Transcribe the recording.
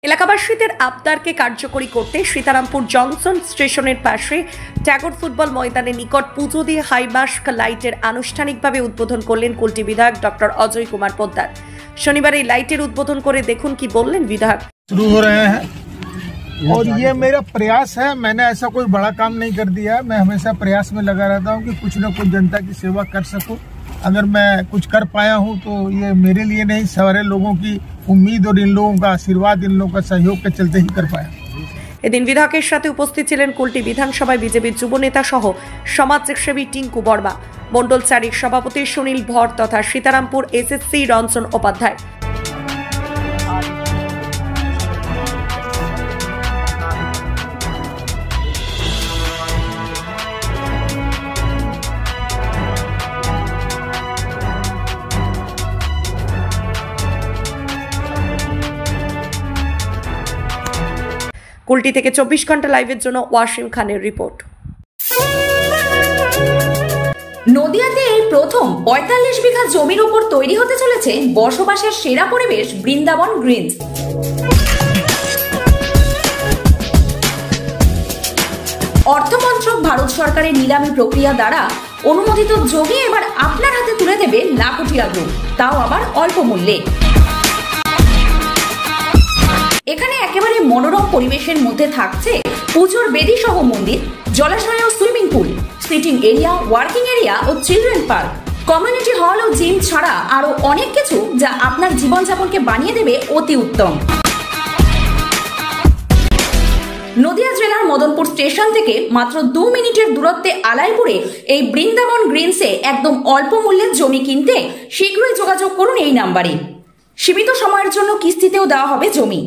এলাকাবাসীদের আবদারকে কার্যকরী করতে সীতারামপুর জংশন স্টেশনের পাশে ট্যাগর ফুটবল ময়দানের নিকট পুজো দিয়ে হাইমাস্ক লাইটের আনুষ্ঠানিকভাবে উদ্বোধন করলেন কুলটি বিধায়ক ডক্টর অজয় কুমার পোদ্দার। শনিবার এই লাইটের উদ্বোধন করে দেখুন কি বললেন বিধায়ক। शुरू हो रहे हैं और ये मेरा प्रयास है। मैंने ऐसा कोई बड़ा काम नहीं कर दिया है। मैं हमेशा प्रयास में लगा रहता हूँ कि कुछ न कुछ जनता की सेवा कर सकूं। अगर मैं कुछ कर पाया हूँ तो ये मेरे लिए नहीं, सारे लोगों की उम्मीद और इन लोगों का आशीर्वाद, इन लोगों का सहयोग के चलते ही कर पाया। এদিন বিধায়কের সাথে উপস্থিত ছিলেন কুলটি বিধানসভায় বিজেপির যুব নেতা সহ সমাজসেবী টিঙ্কু বর্মা, মণ্ডল চারির সভাপতি সুনীল ভর তথা সীতারামপুর এসএসসি রঞ্জন উপাধ্যায়। কুলটি থেকে 24 ঘন্টা লাইভের জন্য ওয়াসিম খানের রিপোর্ট। নদিয়াতে এই প্রথম ৪৫ বিঘা জমির উপর তৈরি হতে চলেছে বসবাসের সেরা পরিবেশ বৃন্দাবন গ্রিনস। অর্থমন্ত্রক ভারত সরকারের নিলামী প্রক্রিয়া দ্বারা অনুমোদিত জমি এবার আপনার হাতে তুলে দেবে লাখুটিয়া গ্রুপ, তাও আবার অল্প মূল্যে। এখানে একেবারে মনোরম পরিবেশের মধ্যে থাকছে পুজোর বেদি সহ মন্দির, জলাশয় ও swimming pool, sitting area, working area ও চিলড্রেন পার্ক, কমিউনিটি হল ও জিম ছাড়া আরো অনেক কিছু যা আপনার জীবনযাপনকে বানিয়ে দেবে অতি উত্তম। নদিয়া জেলার মদনপুর স্টেশন থেকে মাত্র 2 মিনিটের দূরত্বে আলাইপুরে এই বৃন্দাবন গ্রিনসে একদম অল্প মূল্যে জমি কিনতে শীঘ্রই যোগাযোগ করুন এই নাম্বারে। সীমিত সময়ের জন্য কিস্তিতেও দেওয়া হবে জমি।